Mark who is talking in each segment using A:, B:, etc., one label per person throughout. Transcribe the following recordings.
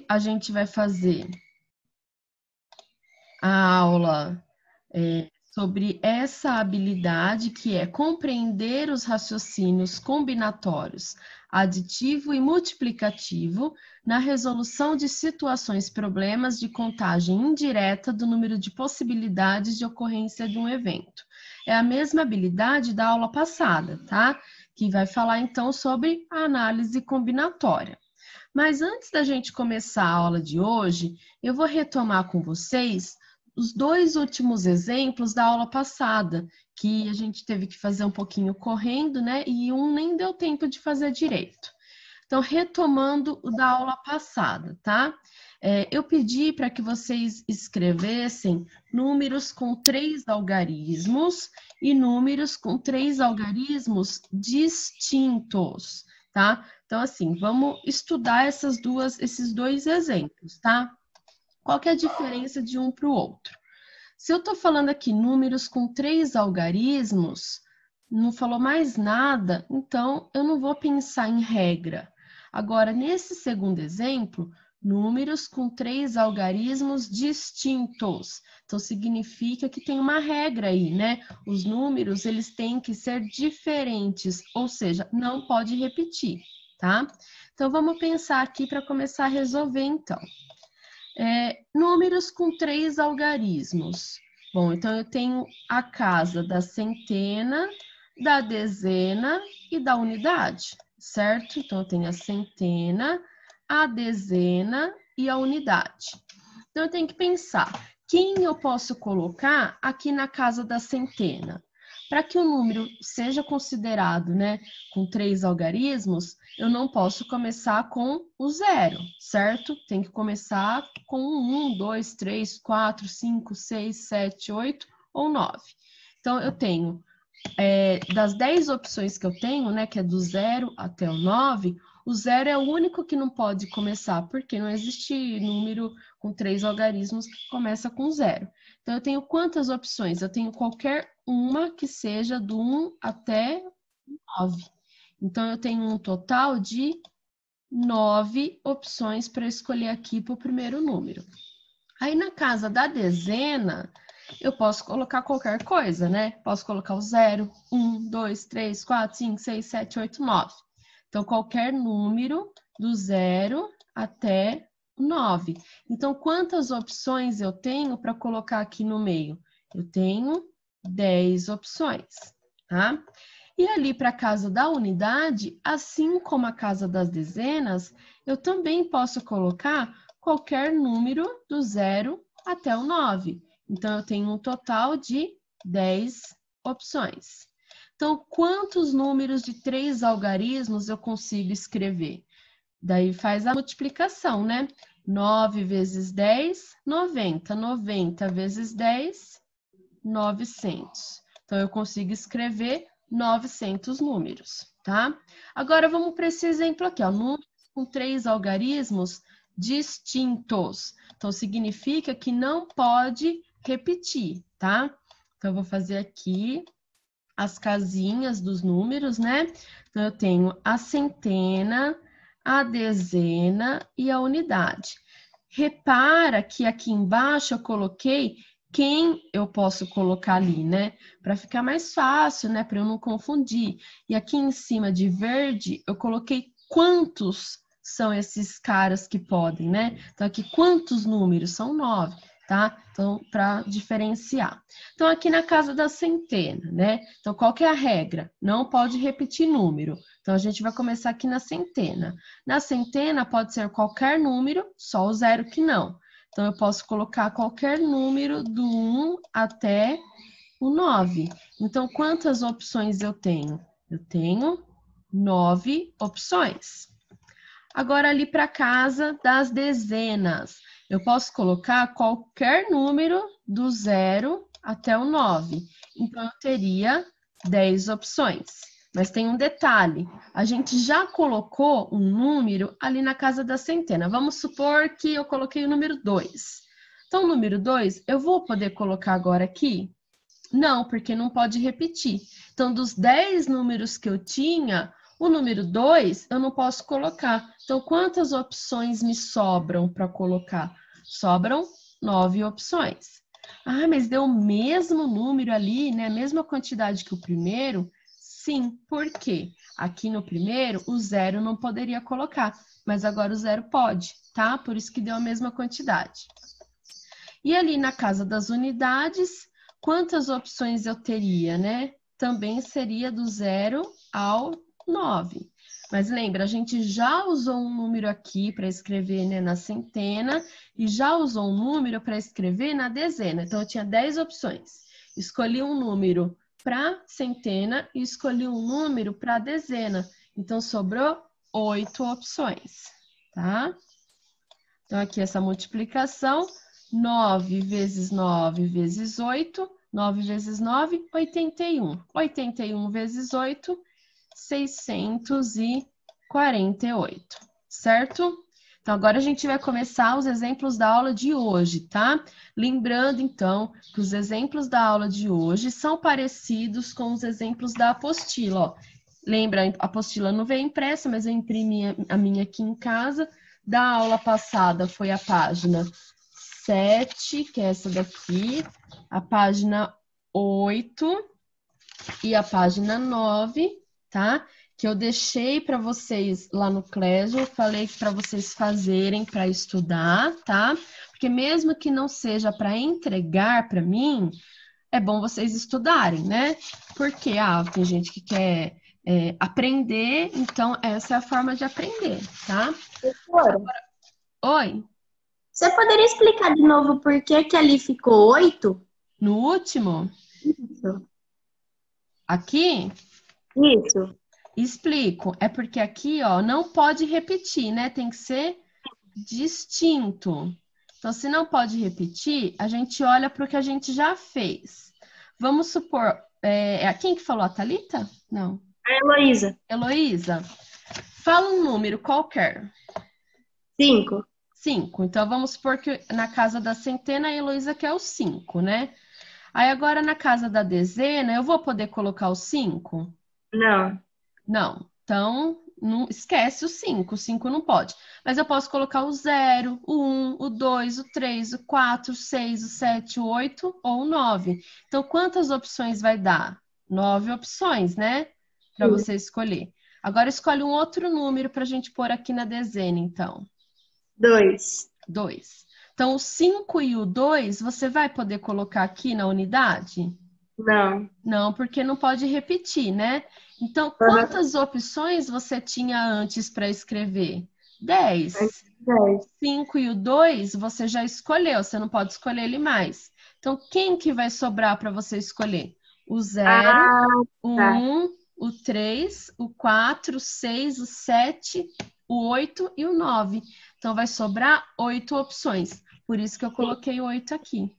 A: a gente vai fazer a aula sobre essa habilidade que é compreender os raciocínios combinatórios, aditivo e multiplicativo na resolução de situações problemas de contagem indireta do número de possibilidades de ocorrência de um evento. É a mesma habilidade da aula passada, tá? Que vai falar então sobre a análise combinatória. Mas antes da gente começar a aula de hoje, eu vou retomar com vocês os dois últimos exemplos da aula passada, que a gente teve que fazer um pouquinho correndo, né? E um nem deu tempo de fazer direito. Então, retomando o da aula passada, tá? Eu pedi para que vocês escrevessem números com 3 algarismos e números com 3 algarismos distintos, tá? Então, assim, vamos estudar esses dois exemplos, tá? Qual que é a diferença de um para o outro? Se eu estou falando aqui números com 3 algarismos, não falou mais nada, então eu não vou pensar em regra. Agora, nesse segundo exemplo, números com 3 algarismos distintos. Então, significa que tem uma regra aí, né? Os números, eles têm que ser diferentes, ou seja, não pode repetir, tá? Então, vamos pensar aqui para começar a resolver, então. Números com 3 algarismos. Bom, então eu tenho a casa da centena, da dezena e da unidade, certo? Então eu tenho a centena, a dezena e a unidade. Então eu tenho que pensar, quem eu posso colocar aqui na casa da centena? Para que o número seja considerado, né, com 3 algarismos, eu não posso começar com o 0, certo? Tem que começar com 1, 2, 3, 4, 5, 6, 7, 8 ou 9. Então, eu tenho, das 10 opções que eu tenho, né, que é do 0 até o 9, o 0 é o único que não pode começar, porque não existe número com 3 algarismos que começa com 0. Então, eu tenho quantas opções? Eu tenho qualquer uma que seja do 1 até 9. Então, eu tenho um total de 9 opções para escolher aqui para o primeiro número. Aí, na casa da dezena, eu posso colocar qualquer coisa, né? Posso colocar o 0, 1, 2, 3, 4, 5, 6, 7, 8, 9. Então, qualquer número do 0 até 9. Então, quantas opções eu tenho para colocar aqui no meio? Eu tenho 10 opções, tá? E ali para a casa da unidade, assim como a casa das dezenas, eu também posso colocar qualquer número do 0 até o 9. Então, eu tenho um total de 10 opções. Então, quantos números de 3 algarismos eu consigo escrever? Daí faz a multiplicação, né? 9 vezes 10, 90. 90 vezes 10, 900. Então, eu consigo escrever 900 números, tá? Agora, vamos para esse exemplo aqui, ó. Números com 3 algarismos distintos. Então, significa que não pode repetir, tá? Então, eu vou fazer aqui as casinhas dos números, né? Então, eu tenho a centena, a dezena e a unidade. Repara que aqui embaixo eu coloquei quem eu posso colocar ali, né? Para ficar mais fácil, né? Para eu não confundir. E aqui em cima de verde, eu coloquei quantos são esses caras que podem, né? Então, aqui, quantos números? São 9, tá? Então, para diferenciar. Então, aqui na casa da centena, né? Então, qual que é a regra? Não pode repetir número. Então, a gente vai começar aqui na centena. Na centena, pode ser qualquer número, só o 0 que não. Então, eu posso colocar qualquer número do 1 até o 9. Então, quantas opções eu tenho? Eu tenho 9 opções. Agora, ali para casa das dezenas, eu posso colocar qualquer número do 0 até o 9. Então, eu teria 10 opções. Mas tem um detalhe, a gente já colocou um número ali na casa da centena. Vamos supor que eu coloquei o número 2. Então, o número 2, eu vou poder colocar agora aqui? Não, porque não pode repetir. Então, dos 10 números que eu tinha, O número 2, eu não posso colocar. Então, quantas opções me sobram para colocar? Sobram 9 opções. Ah, mas deu o mesmo número ali, né? A mesma quantidade que o primeiro? Sim, por quê? Aqui no primeiro, o 0 não poderia colocar, mas agora o 0 pode, tá? Por isso que deu a mesma quantidade. E ali na casa das unidades, quantas opções eu teria, né? Também seria do 0 ao 9. Mas lembra, a gente já usou um número aqui para escrever, né, na centena e já usou um número para escrever na dezena. Então, eu tinha 10 opções. Escolhi um número para centena e escolhi um número para dezena. Então, sobrou 8 opções, tá? Então, aqui essa multiplicação, 9 vezes 9 vezes 8, 9 vezes 9, 81. 81 vezes 8, 648, certo? Então, agora a gente vai começar os exemplos da aula de hoje, tá? Lembrando, então, que os exemplos da aula de hoje são parecidos com os exemplos da apostila, ó. Lembra, a apostila não veio impressa, mas eu imprimi a minha aqui em casa. Da aula passada foi a página 7, que é essa daqui, a página 8 e a página 9, tá? Que eu deixei para vocês lá no Clésio, falei para vocês fazerem para estudar, tá? Porque mesmo que não seja para entregar para mim, é bom vocês estudarem, né? Porque tem gente que quer aprender, então essa é a forma de aprender, tá?
B: Professora,
A: Oi,
B: você poderia explicar de novo por que que ali ficou 8?
A: no último,
B: Isso.
A: aqui,
B: Isso.
A: explico. É porque aqui, ó, não pode repetir, né? Tem que ser distinto. Então, se não pode repetir, a gente olha para o que a gente já fez. Vamos supor, quem que falou? A Thalita? Não.
B: A Heloísa.
A: Heloísa, fala um número qualquer.
B: 5.
A: 5. Então, vamos supor que na casa da centena, a Heloísa quer o 5, né? Aí, agora, na casa da dezena, eu vou poder colocar o 5?
B: Não.
A: Não. Então, não esquece o 5. O 5 não pode. Mas eu posso colocar o 0, o 1, o 2, o 3, o 4, o 6, o 7, o 8 ou o 9. Então, quantas opções vai dar? 9 opções, né? Para você escolher. Agora, escolhe um outro número para a gente pôr aqui na dezena, então.
B: 2.
A: 2. Então, o 5 e o 2, você vai poder colocar aqui na unidade?
B: Não.
A: Não, porque não pode repetir, né? Então,
B: Aham.
A: quantas opções você tinha antes para escrever? 10.
B: 10.
A: 5 e o 2 você já escolheu, você não pode escolher ele mais. Então, quem que vai sobrar para você escolher? O 0,
B: Ah,
A: o
B: tá.
A: 1, o 3, o 4, o 6, o 7, o 8 e o 9. Então, vai sobrar 8 opções. Por isso que eu coloquei 8 aqui.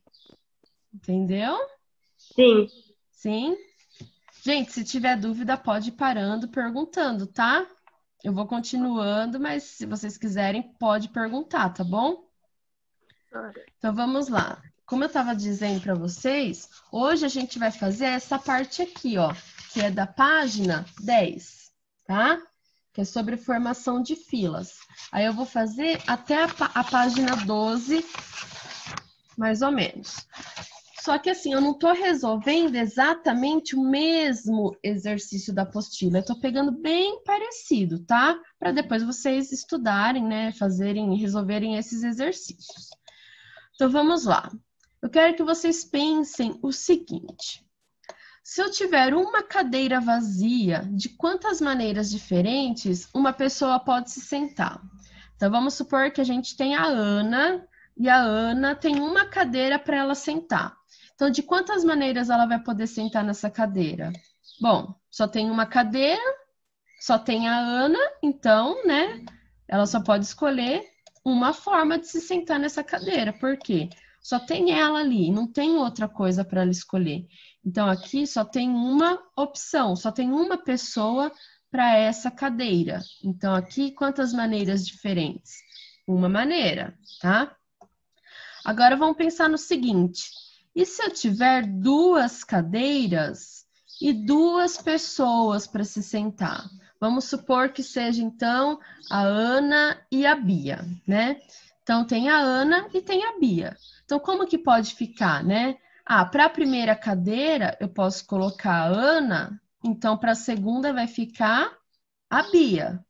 A: Entendeu?
B: Sim.
A: Sim? Gente, se tiver dúvida, pode ir parando, perguntando, tá? Eu vou continuando, mas se vocês quiserem, pode perguntar, tá bom? Então, vamos lá. Como eu estava dizendo para vocês, hoje a gente vai fazer essa parte aqui, ó, que é da página 10, tá? Que é sobre formação de filas. Aí eu vou fazer até a página 12, mais ou menos. Só que assim, eu não estou resolvendo exatamente o mesmo exercício da apostila. Eu estou pegando bem parecido, tá? Para depois vocês estudarem, né? Resolverem esses exercícios. Então, vamos lá. Eu quero que vocês pensem o seguinte. Se eu tiver uma cadeira vazia, de quantas maneiras diferentes uma pessoa pode se sentar? Então, vamos supor que a gente tem a Ana, e a Ana tem uma cadeira para ela sentar. Então, de quantas maneiras ela vai poder sentar nessa cadeira? Bom, só tem uma cadeira, só tem a Ana, então, né? Ela só pode escolher uma forma de se sentar nessa cadeira. Por quê? Só tem ela ali, não tem outra coisa para ela escolher. Então, aqui só tem uma opção, só tem uma pessoa para essa cadeira. Então, aqui, quantas maneiras diferentes? Uma maneira, tá? Agora, vamos pensar no seguinte. E se eu tiver duas cadeiras e duas pessoas para se sentar? Vamos supor que seja, então, a Ana e a Bia, né? Então, tem a Ana e tem a Bia. Então, como que pode ficar, né? Ah, para a primeira cadeira, eu posso colocar a Ana, então, para a segunda vai ficar a Bia.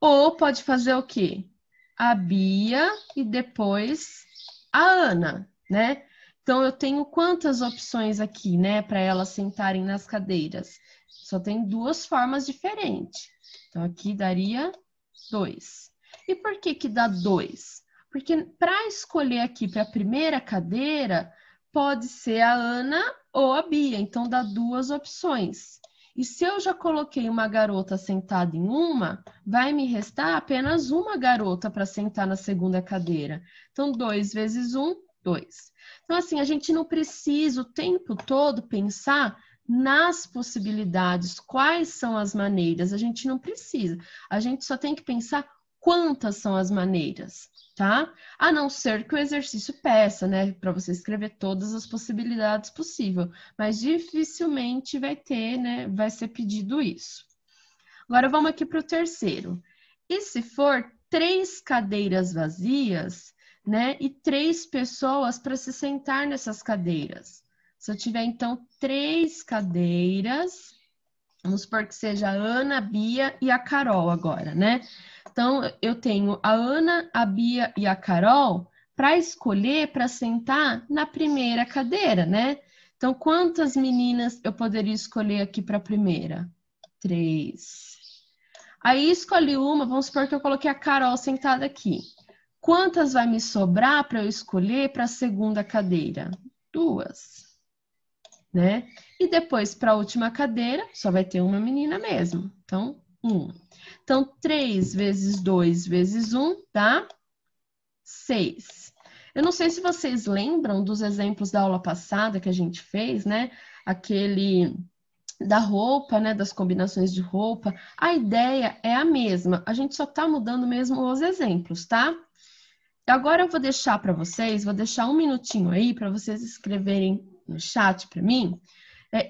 A: Ou pode fazer o quê? A Bia e depois a Ana, né? Então, eu tenho quantas opções aqui, né, para elas sentarem nas cadeiras? Só tem duas formas diferentes. Então, aqui daria 2. E por que que dá 2? Porque para escolher aqui para a primeira cadeira, pode ser a Ana ou a Bia. Então, dá duas opções. E se eu já coloquei uma garota sentada em uma, vai me restar apenas uma garota para sentar na segunda cadeira. Então, 2 vezes 1, 2. Então, assim, a gente não precisa o tempo todo pensar nas possibilidades, quais são as maneiras, a gente não precisa. A gente só tem que pensar quantas são as maneiras, tá? A não ser que o exercício peça, né, para você escrever todas as possibilidades possíveis, mas dificilmente vai ter, né, vai ser pedido isso. Agora vamos aqui para o terceiro. E se for 3 cadeiras vazias, né, e 3 pessoas para se sentar nessas cadeiras? Se eu tiver, então, 3 cadeiras, vamos supor que seja a Ana, a Bia e a Carol agora, né? Então, eu tenho a Ana, a Bia e a Carol para escolher para sentar na primeira cadeira, né? Então, quantas meninas eu poderia escolher aqui para a primeira? 3. Aí, escolhi uma, vamos supor que eu coloquei a Carol sentada aqui. Quantas vai me sobrar para eu escolher para a segunda cadeira? 2. Né? E depois, para a última cadeira, só vai ter uma menina mesmo. Então, 1. Então, 3 vezes 2 vezes 1 dá 6. Eu não sei se vocês lembram dos exemplos da aula passada que a gente fez, né? Aquele da roupa, né? Das combinações de roupa. A ideia é a mesma, a gente só está mudando mesmo os exemplos, tá? Agora eu vou deixar para vocês, vou deixar um minutinho aí para vocês escreverem no chat para mim.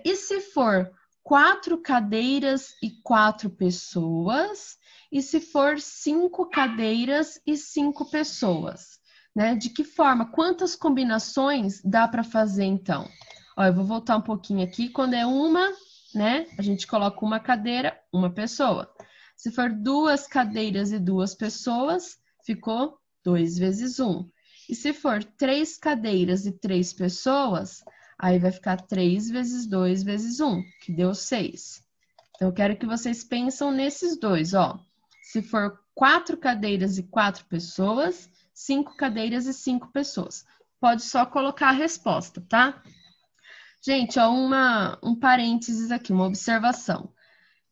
A: E se for 4 cadeiras e 4 pessoas? E se for 5 cadeiras e 5 pessoas? Né? De que forma? Quantas combinações dá para fazer, então? Ó, eu vou voltar um pouquinho aqui. Quando é uma, né? A gente coloca uma cadeira, uma pessoa. Se for 2 cadeiras e 2 pessoas, ficou 2 vezes 1. E se for 3 cadeiras e 3 pessoas, aí vai ficar 3 vezes 2 vezes 1, que deu 6. Então, eu quero que vocês pensem nesses dois, ó. Se for 4 cadeiras e 4 pessoas, 5 cadeiras e 5 pessoas. Pode só colocar a resposta, tá? Gente, ó, um parênteses aqui, uma observação.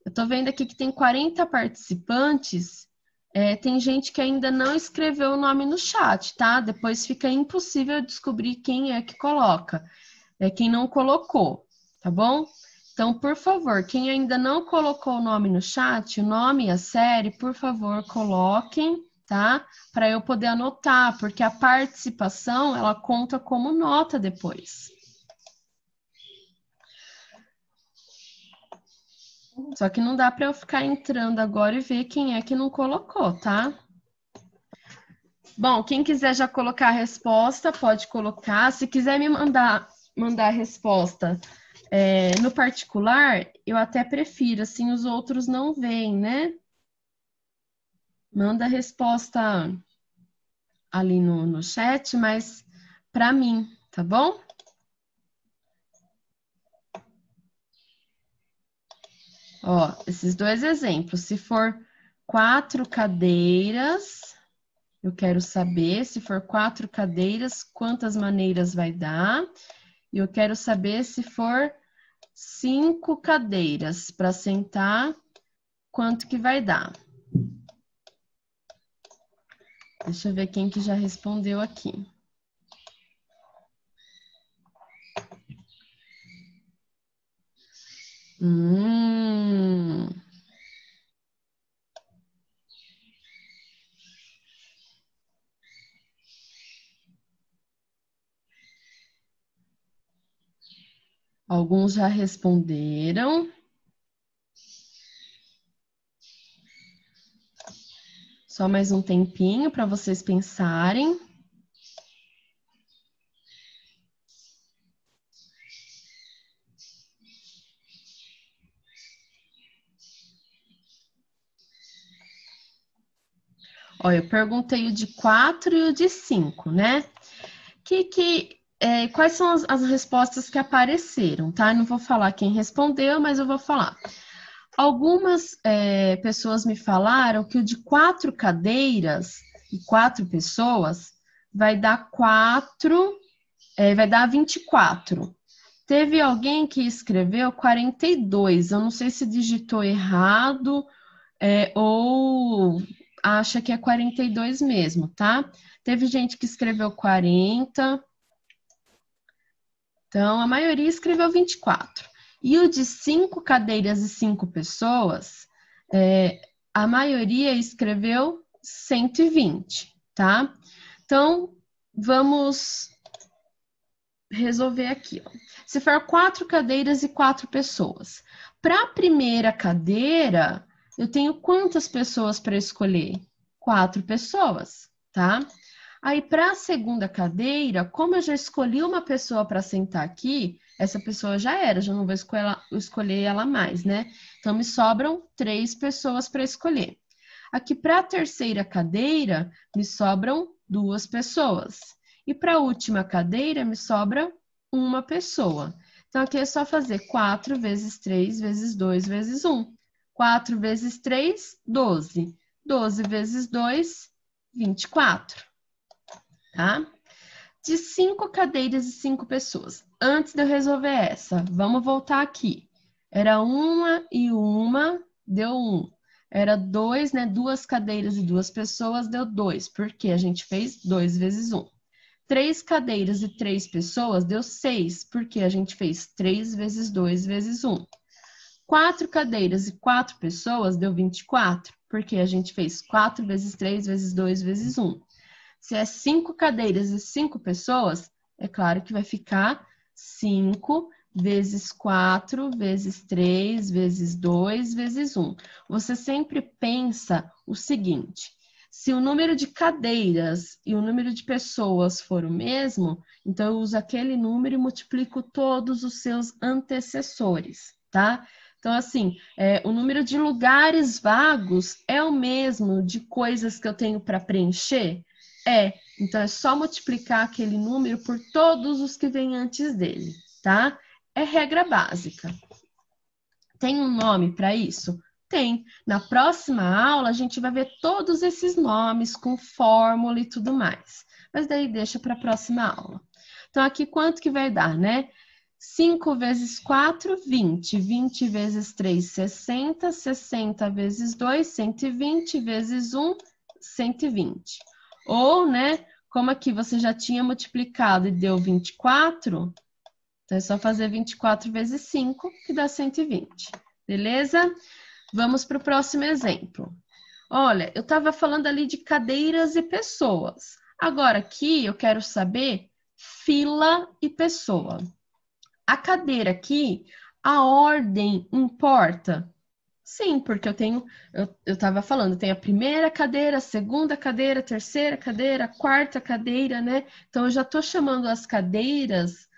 A: Eu tô vendo aqui que tem 40 participantes. Tem gente que ainda não escreveu o nome no chat, tá? Depois fica impossível descobrir quem é que coloca. Quem não colocou, tá bom? Então, por favor, quem ainda não colocou o nome no chat, o nome e a série, por favor, coloquem, tá? Para eu poder anotar, porque a participação, ela conta como nota depois. Só que não dá para eu ficar entrando agora e ver quem é que não colocou, tá? Bom, quem quiser já colocar a resposta, pode colocar. Se quiser me mandar a resposta no particular, eu até prefiro, assim os outros não veem, né? Manda a resposta ali no chat, mas para mim, tá bom? Ó, esses dois exemplos. Se for 4 cadeiras, eu quero saber, se for 4 cadeiras, quantas maneiras vai dar? E eu quero saber se for 5 cadeiras para sentar, quanto que vai dar? Deixa eu ver quem que já respondeu aqui. Alguns já responderam. Só mais um tempinho para vocês pensarem. Olha, eu perguntei o de 4 e o de 5, né? Quais são as respostas que apareceram, tá? Eu não vou falar quem respondeu, mas eu vou falar. Algumas pessoas me falaram que o de 4 cadeiras e 4 pessoas vai dar 24. Teve alguém que escreveu 42. Eu não sei se digitou errado ou acha que é 42 mesmo, tá? Teve gente que escreveu 40. Então, a maioria escreveu 24. E o de 5 cadeiras e 5 pessoas, a maioria escreveu 120, tá? Então, vamos resolver aqui, ó. Se for 4 cadeiras e 4 pessoas. Para a primeira cadeira, eu tenho quantas pessoas para escolher? 4 pessoas, tá? Aí, para a segunda cadeira, como eu já escolhi uma pessoa para sentar aqui, essa pessoa já era, já não vou escolher ela mais, né? Então, me sobram 3 pessoas para escolher. Aqui, para a terceira cadeira, me sobram 2 pessoas. E para a última cadeira, me sobra uma pessoa. Então, aqui é só fazer 4 vezes 3 vezes 2 vezes 1. 4 vezes 3, 12. 12 vezes 2, 24. Tá? De 5 cadeiras e 5 pessoas. Antes de eu resolver essa, vamos voltar aqui. Era uma e uma, deu 1. Era 2, né? 2 cadeiras e 2 pessoas, deu 2. Porque a gente fez 2 vezes 1. 3 cadeiras e 3 pessoas, deu 6. Porque a gente fez 3 vezes 2 vezes 1. 4 cadeiras e 4 pessoas, deu 24. Porque a gente fez 4 vezes 3 vezes 2 vezes 1. Se é 5 cadeiras e 5 pessoas, é claro que vai ficar 5 vezes 4 vezes 3 vezes 2 vezes 1. Você sempre pensa o seguinte: se o número de cadeiras e o número de pessoas for o mesmo, então eu uso aquele número e multiplico todos os seus antecessores, tá? Então, assim, o número de lugares vagos é o mesmo de coisas que eu tenho para preencher? Então é só multiplicar aquele número por todos os que vêm antes dele, tá? É regra básica. Tem um nome para isso? Tem. Na próxima aula a gente vai ver todos esses nomes com fórmula e tudo mais. Mas daí deixa para a próxima aula. Então aqui quanto que vai dar, né? 5 vezes 4, 20. 20 vezes 3, 60. 60 vezes 2, 120. Vezes 1, 120. Ou, né, como aqui você já tinha multiplicado e deu 24, então é só fazer 24 vezes 5, que dá 120. Beleza? Vamos para o próximo exemplo. Olha, eu estava falando ali de cadeiras e pessoas. Agora aqui eu quero saber fila e pessoa. A cadeira aqui, a ordem importa? Sim, porque eu estava falando, tem a primeira cadeira, a segunda cadeira, a terceira cadeira, a quarta cadeira, né? Então, eu já estou chamando as cadeiras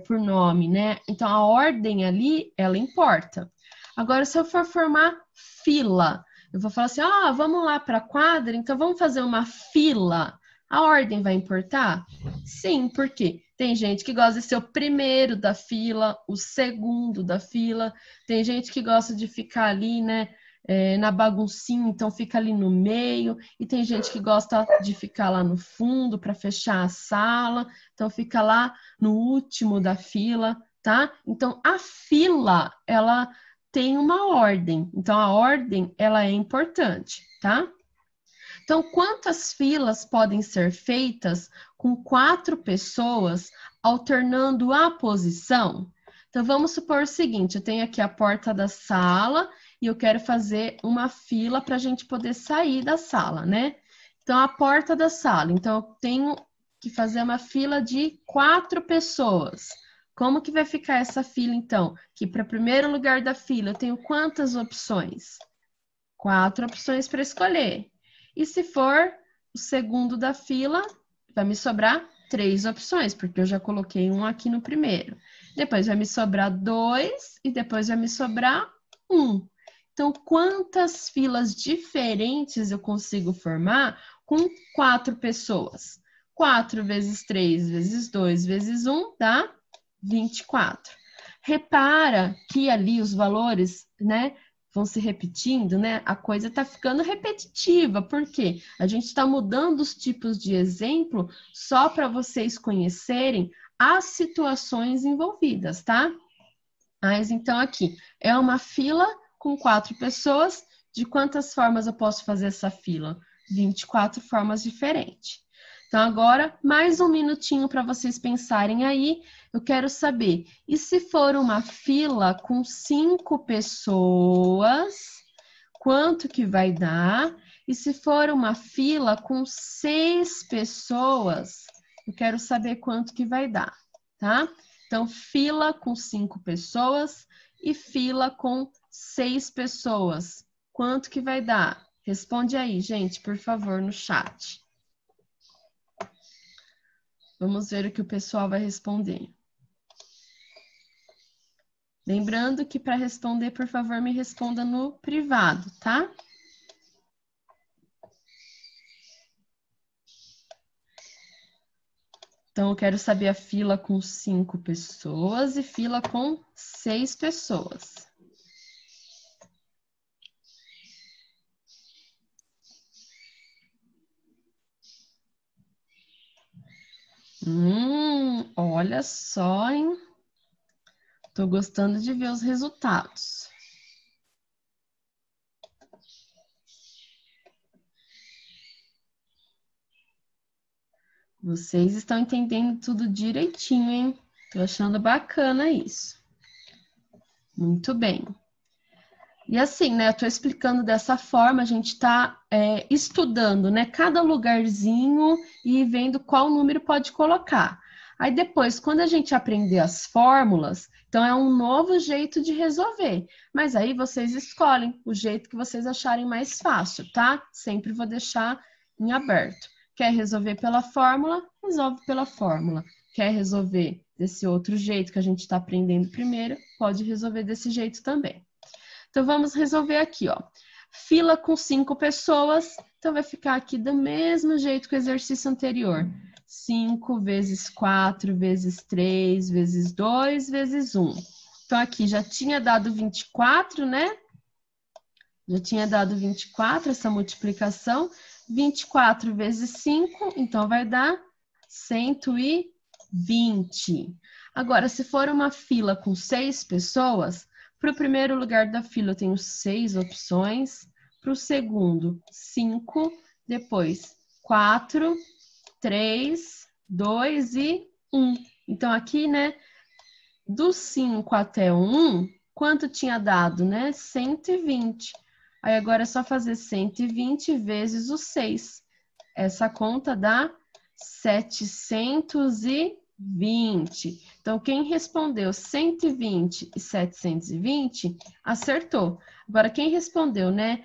A: por nome, né? Então, a ordem ali, ela importa. Agora, se eu for formar fila, eu vou falar assim, vamos lá para a quadra, então vamos fazer uma fila. A ordem vai importar? Sim, porque tem gente que gosta de ser o primeiro da fila, o segundo da fila. Tem gente que gosta de ficar ali, né, na baguncinha, então fica ali no meio. E tem gente que gosta de ficar lá no fundo para fechar a sala, então fica lá no último da fila, tá? Então, a fila, ela tem uma ordem. Então, a ordem, ela é importante, tá? Então, quantas filas podem ser feitas com 4 pessoas alternando a posição? Então, vamos supor o seguinte, eu tenho aqui a porta da sala e eu quero fazer uma fila para a gente poder sair da sala, né? Então, a porta da sala. Então, eu tenho que fazer uma fila de 4 pessoas. Como que vai ficar essa fila, então? Que para o primeiro lugar da fila eu tenho quantas opções? 4 opções para escolher. E se for o segundo da fila, vai me sobrar 3 opções, porque eu já coloquei um aqui no primeiro. Depois vai me sobrar 2 e depois vai me sobrar 1. Então, quantas filas diferentes eu consigo formar com 4 pessoas? 4 vezes 3 vezes 2 vezes 1 dá 24. Repara que ali os valores, né, vão se repetindo, né? A coisa está ficando repetitiva. Por quê? A gente está mudando os tipos de exemplo só para vocês conhecerem as situações envolvidas, tá? Mas então aqui, é uma fila com 4 pessoas. De quantas formas eu posso fazer essa fila? 24 formas diferentes. Então, agora, mais um minutinho para vocês pensarem aí. Eu quero saber, e se for uma fila com 5 pessoas, quanto que vai dar? E se for uma fila com 6 pessoas, eu quero saber quanto que vai dar, tá? Então, fila com 5 pessoas e fila com 6 pessoas. Quanto que vai dar? Responde aí, gente, por favor, no chat. Vamos ver o que o pessoal vai responder. Lembrando que para responder, por favor, me responda no privado, tá? Então, eu quero saber a fila com 5 pessoas e fila com 6 pessoas. Olha só, hein? Tô gostando de ver os resultados. Vocês estão entendendo tudo direitinho, hein? Tô achando bacana isso. Muito bem. E assim, né? Eu tô explicando dessa forma, a gente tá estudando, né? Cada lugarzinho e vendo qual número pode colocar. Aí depois, quando a gente aprender as fórmulas, então é um novo jeito de resolver. Mas aí vocês escolhem o jeito que vocês acharem mais fácil, tá? Sempre vou deixar em aberto. Quer resolver pela fórmula? Resolve pela fórmula. Quer resolver desse outro jeito que a gente está aprendendo primeiro? Pode resolver desse jeito também. Então, vamos resolver aqui, ó. Fila com 5 pessoas, então vai ficar aqui do mesmo jeito que o exercício anterior. 5 vezes 4 vezes 3 vezes 2 vezes 1. Então, aqui já tinha dado 24, né? Já tinha dado 24 essa multiplicação. 24 vezes 5, então vai dar 120. Agora, se for uma fila com 6 pessoas, para o primeiro lugar da fila eu tenho 6 opções, para o segundo 5, depois 4, 3, 2 e 1. Então aqui, né, do 5 até o 1, quanto tinha dado, né? 120. Aí agora é só fazer 120 vezes o 6. Essa conta dá 720. Então, quem respondeu 120 e 720, acertou. Agora, quem respondeu, né,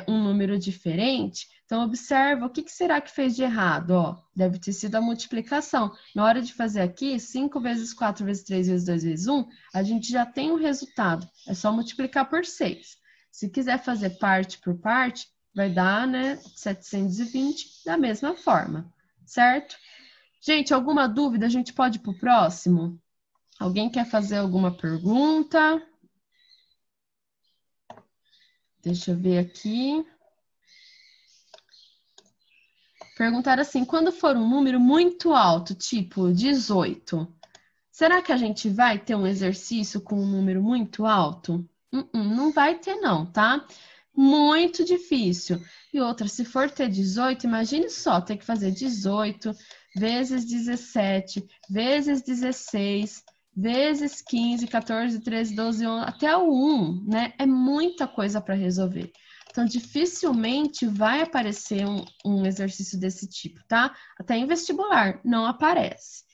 A: um número diferente, então observa o que será que fez de errado, ó. Deve ter sido a multiplicação. Na hora de fazer aqui, 5 vezes 4 vezes 3 vezes 2 vezes 1, a gente já tem o resultado. É só multiplicar por 6. Se quiser fazer parte por parte, vai dar, né, 720 da mesma forma, certo? Gente, alguma dúvida? A gente pode ir para o próximo? Alguém quer fazer alguma pergunta? Deixa eu ver aqui. Perguntaram assim, quando for um número muito alto, tipo 18, será que a gente vai ter um exercício com um número muito alto? Não vai ter não, tá? Muito difícil. E outra, se for ter 18, imagine só, ter que fazer 18 vezes 17, vezes 16, vezes 15, 14, 13, 12, 11, até o 1, né? É muita coisa para resolver. Então, dificilmente vai aparecer um exercício desse tipo, tá? Até em vestibular não aparece.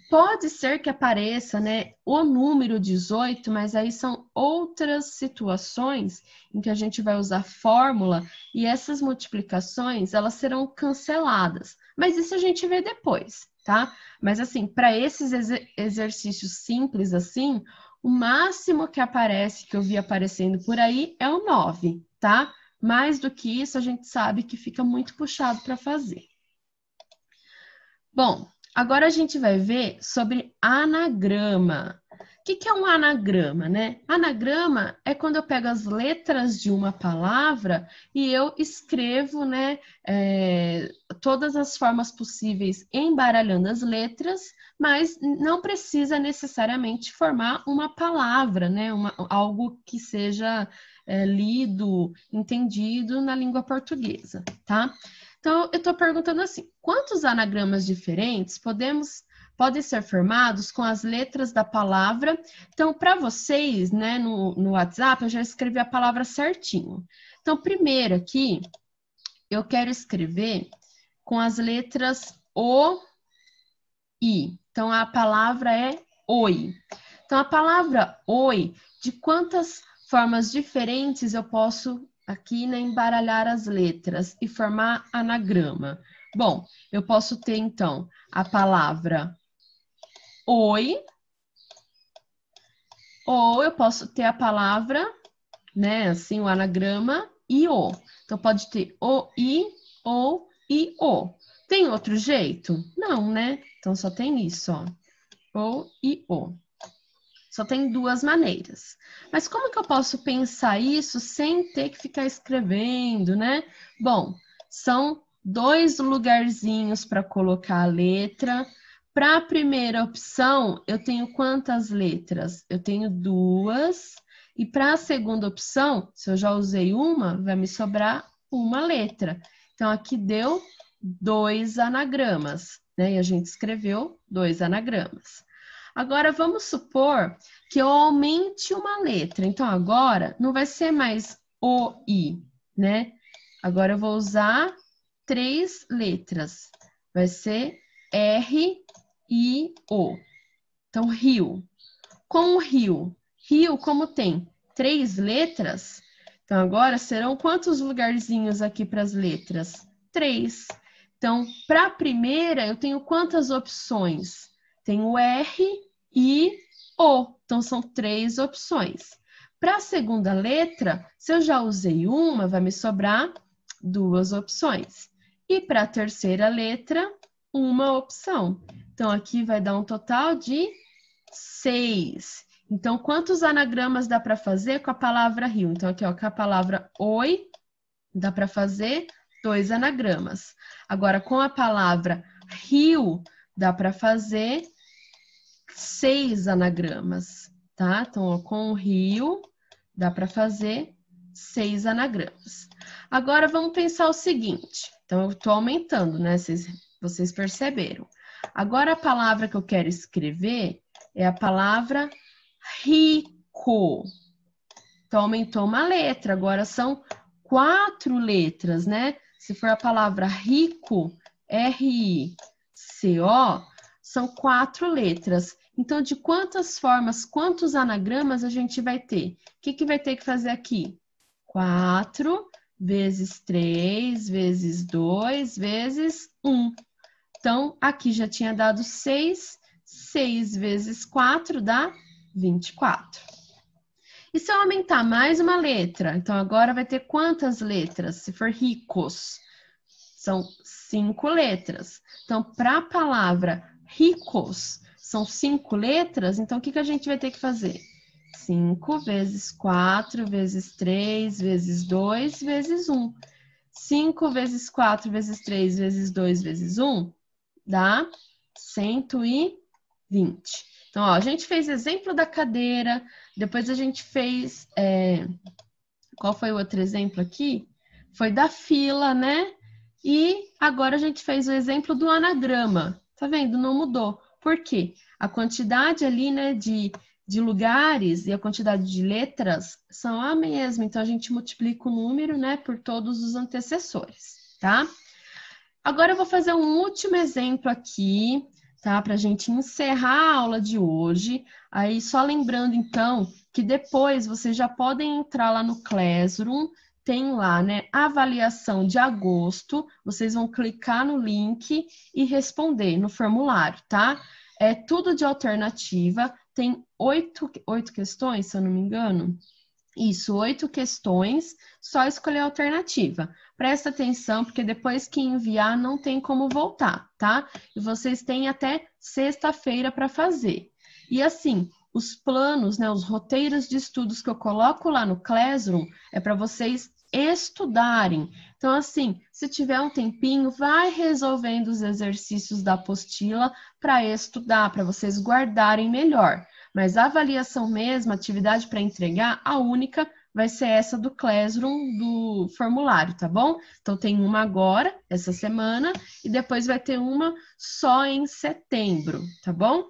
A: Pode ser que apareça, né, o número 18, mas aí são outras situações em que a gente vai usar fórmula e essas multiplicações, elas serão canceladas. Mas isso a gente vê depois, tá? Mas assim, para esses exercícios simples assim, o máximo que aparece, que eu vi aparecendo por aí, é o 9, tá? Mais do que isso, a gente sabe que fica muito puxado para fazer. Bom, agora a gente vai ver sobre anagrama. O que é um anagrama, né? Anagrama é quando eu pego as letras de uma palavra e eu escrevo, né, todas as formas possíveis embaralhando as letras, mas não precisa necessariamente formar uma palavra, né? Algo que seja lido, entendido na língua portuguesa, tá? Então, eu estou perguntando assim, quantos anagramas diferentes podem ser formados com as letras da palavra? Então, para vocês, né, no WhatsApp, eu já escrevi a palavra certinho. Então, primeiro aqui, eu quero escrever com as letras O, I. Então, a palavra é oi. Então, a palavra oi, de quantas formas diferentes eu posso aqui, né, embaralhar as letras e formar anagrama? Bom, eu posso ter, então, a palavra oi, ou eu posso ter a palavra, né, assim, o anagrama IO. Então, pode ter o, I, ou IO. Tem outro jeito? Não, né? Então, só tem isso, ó. O e O. Só tem duas maneiras. Mas como que eu posso pensar isso sem ter que ficar escrevendo, né? Bom, são 2 lugarzinhos para colocar a letra. Para a primeira opção, eu tenho quantas letras? Eu tenho 2. E para a segunda opção, se eu já usei uma, vai me sobrar uma letra. Então, aqui deu 2 anagramas, né? E a gente escreveu 2 anagramas. Agora, vamos supor que eu aumente uma letra. Então, agora não vai ser mais o, I, né? Agora eu vou usar 3 letras. Vai ser R, I, O. Então, rio. Com o rio. Rio, como tem 3 letras, então agora serão quantos lugarzinhos aqui para as letras? 3. Então, para a primeira, eu tenho quantas opções? Tenho R, I, O. Então, são 3 opções. Para a segunda letra, se eu já usei uma, vai me sobrar 2 opções. E para a terceira letra, uma opção. Então, aqui vai dar um total de 6. Então, quantos anagramas dá para fazer com a palavra rio? Então, aqui, ó, com a palavra oi, dá para fazer 2 anagramas. Agora, com a palavra rio, dá para fazer 6 anagramas, tá? Então, ó, com o rio, dá para fazer 6 anagramas. Agora, vamos pensar o seguinte. Então, eu estou aumentando, né? Vocês perceberam. Agora, a palavra que eu quero escrever é a palavra rico. Então, aumentou uma letra. Agora, são 4 letras, né? Se for a palavra rico, R-I-C-O, são 4 letras. Então, de quantas formas, quantos anagramas a gente vai ter? O que vai ter que fazer aqui? 4 vezes 3 vezes 2 vezes 1. Então, aqui já tinha dado 6. 6 vezes 4 dá 24. E se eu aumentar mais uma letra? Então, agora vai ter quantas letras? Se for ricos, são 5 letras. Então, para a palavra ricos, são 5 letras. Então, o que a gente vai ter que fazer? 5 vezes 4 vezes 3 vezes 2 vezes 1. 5 vezes 4 vezes 3 vezes 2 vezes 1 dá 120. Então, ó, a gente fez exemplo da cadeira, depois a gente fez... qual foi o outro exemplo aqui? Foi da fila, né? E agora a gente fez o exemplo do anagrama. Tá vendo? Não mudou. Por quê? A quantidade ali, né, de lugares e a quantidade de letras são a mesma. Então, a gente multiplica o número, né, por todos os antecessores, tá? Agora eu vou fazer um último exemplo aqui, tá? Para a gente encerrar a aula de hoje. Aí, só lembrando, então, que depois vocês já podem entrar lá no Classroom, tem lá, né, avaliação de agosto, vocês vão clicar no link e responder no formulário, tá? É tudo de alternativa, tem oito questões, se eu não me engano. Isso, 8 questões, só escolher a alternativa. Presta atenção, porque depois que enviar, não tem como voltar, tá? E vocês têm até sexta-feira para fazer. E assim, os planos, né, os roteiros de estudos que eu coloco lá no Classroom, é para vocês estudarem. Então, assim, se tiver um tempinho, vai resolvendo os exercícios da apostila para estudar, para vocês guardarem melhor. Mas a avaliação mesmo, atividade para entregar, a única vai ser essa do Classroom, do formulário, tá bom? Então tem uma agora, essa semana, e depois vai ter uma só em setembro, tá bom?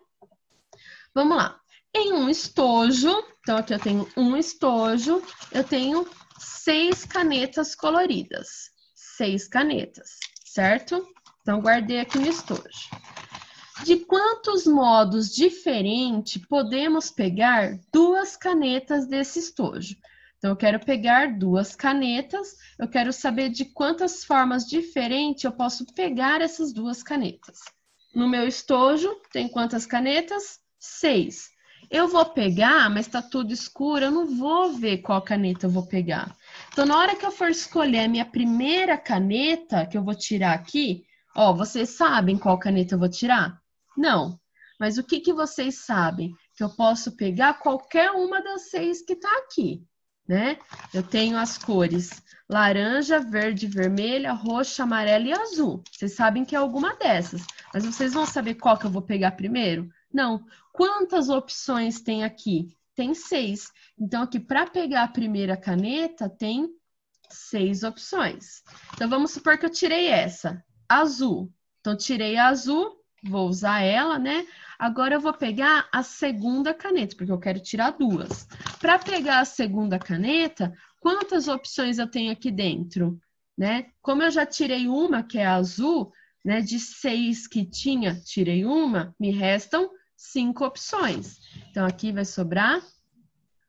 A: Vamos lá. Em um estojo, então aqui eu tenho um estojo, eu tenho 6 canetas coloridas. 6 canetas, certo? Então guardei aqui no estojo. De quantos modos diferentes podemos pegar 2 canetas desse estojo? Então, eu quero pegar 2 canetas, eu quero saber de quantas formas diferentes eu posso pegar essas 2 canetas. No meu estojo, tem quantas canetas? 6. Eu vou pegar, mas está tudo escuro, eu não vou ver qual caneta eu vou pegar. Então, na hora que eu for escolher a minha primeira caneta, que eu vou tirar aqui, ó, vocês sabem qual caneta eu vou tirar? Não, mas o que vocês sabem? Que eu posso pegar qualquer uma das 6 que está aqui, né? Eu tenho as cores laranja, verde, vermelha, roxa, amarela e azul. Vocês sabem que é alguma dessas, mas vocês vão saber qual que eu vou pegar primeiro? Não. Quantas opções tem aqui? Tem 6. Então, aqui, para pegar a primeira caneta, tem 6 opções. Então, vamos supor que eu tirei essa, azul. Então, tirei a azul. Vou usar ela, né? Agora eu vou pegar a segunda caneta, porque eu quero tirar 2. Para pegar a segunda caneta, quantas opções eu tenho aqui dentro, né? Como eu já tirei uma, que é a azul, né? De 6 que tinha, tirei uma, me restam 5 opções. Então, aqui vai sobrar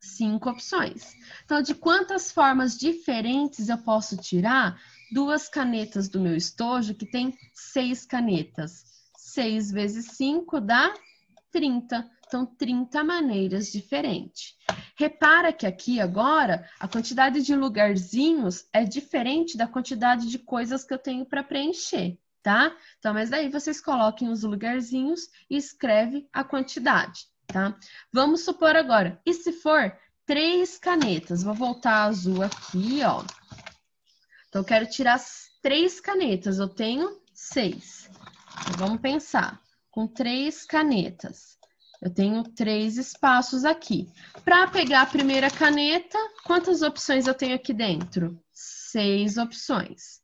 A: 5 opções. Então, de quantas formas diferentes eu posso tirar 2 canetas do meu estojo, que tem 6 canetas? 6 vezes 5 dá 30. Então, 30 maneiras diferentes. Repara que aqui agora, a quantidade de lugarzinhos é diferente da quantidade de coisas que eu tenho para preencher, tá? Então, mas daí vocês coloquem os lugarzinhos e escreve a quantidade, tá? Vamos supor agora, e se for 3 canetas? Vou voltar a azul aqui, ó. Então, eu quero tirar as 3 canetas, eu tenho 6. Vamos pensar, com 3 canetas, eu tenho 3 espaços aqui. Para pegar a primeira caneta, quantas opções eu tenho aqui dentro? 6 opções.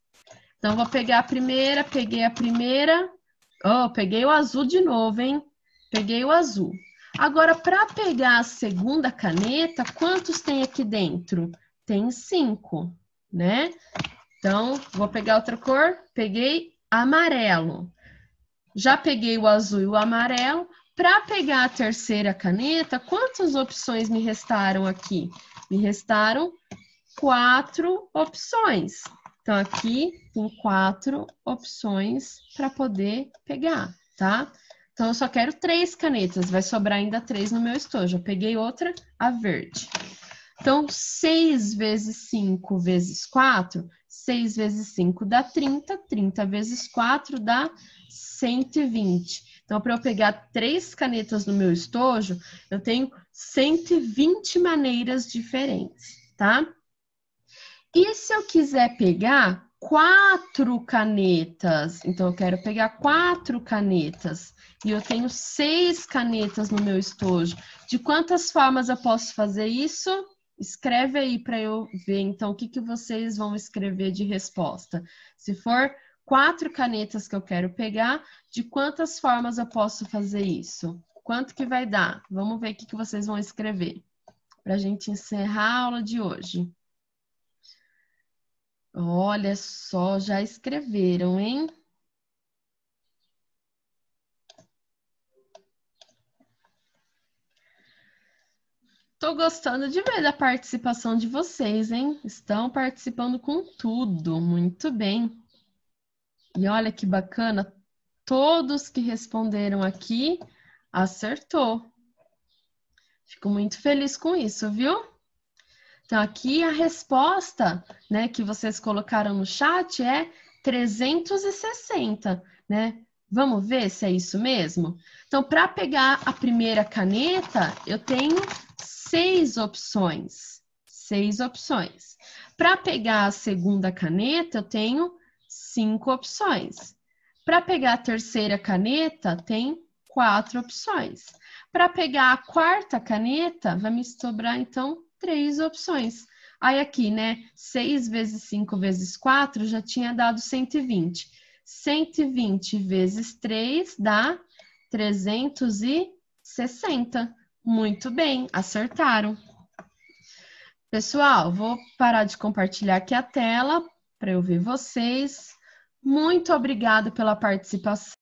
A: Então, vou pegar a primeira, peguei a primeira. Oh, peguei o azul de novo, hein? Peguei o azul. Agora, para pegar a segunda caneta, quantos tem aqui dentro? Tem 5, né? Então, vou pegar outra cor, peguei amarelo. Já peguei o azul e o amarelo. Para pegar a terceira caneta, quantas opções me restaram aqui? Me restaram 4 opções. Então, aqui tem 4 opções para poder pegar, tá? Então, eu só quero 3 canetas, vai sobrar ainda 3 no meu estojo. Eu peguei outra, a verde. Então, 6 vezes 5 vezes 4, 6 vezes 5 dá 30, 30 vezes 4 dá 120. Então, para eu pegar 3 canetas no meu estojo, eu tenho 120 maneiras diferentes, tá? E se eu quiser pegar 4 canetas? Então, eu quero pegar 4 canetas e eu tenho 6 canetas no meu estojo. De quantas formas eu posso fazer isso? Escreve aí para eu ver, então, o que vocês vão escrever de resposta. Se for 4 canetas que eu quero pegar, de quantas formas eu posso fazer isso? Quanto que vai dar? Vamos ver o que vocês vão escrever para a gente encerrar a aula de hoje. Olha só, já escreveram, hein? Tô gostando de ver a participação de vocês, hein? Estão participando com tudo, muito bem. E olha que bacana, todos que responderam aqui acertou. Fico muito feliz com isso, viu? Então, aqui a resposta, né, que vocês colocaram no chat é 360, né? Vamos ver se é isso mesmo? Então, para pegar a primeira caneta, eu tenho 6 opções. 6 opções. Para pegar a segunda caneta, eu tenho 5 opções. Para pegar a terceira caneta, tem 4 opções. Para pegar a quarta caneta, vai me sobrar, então, 3 opções. Aí aqui, né, 6 vezes 5 vezes 4 já tinha dado 120. 120 vezes 3 dá 360. Muito bem, acertaram. Pessoal, vou parar de compartilhar aqui a tela para eu ver vocês. Muito obrigada pela participação.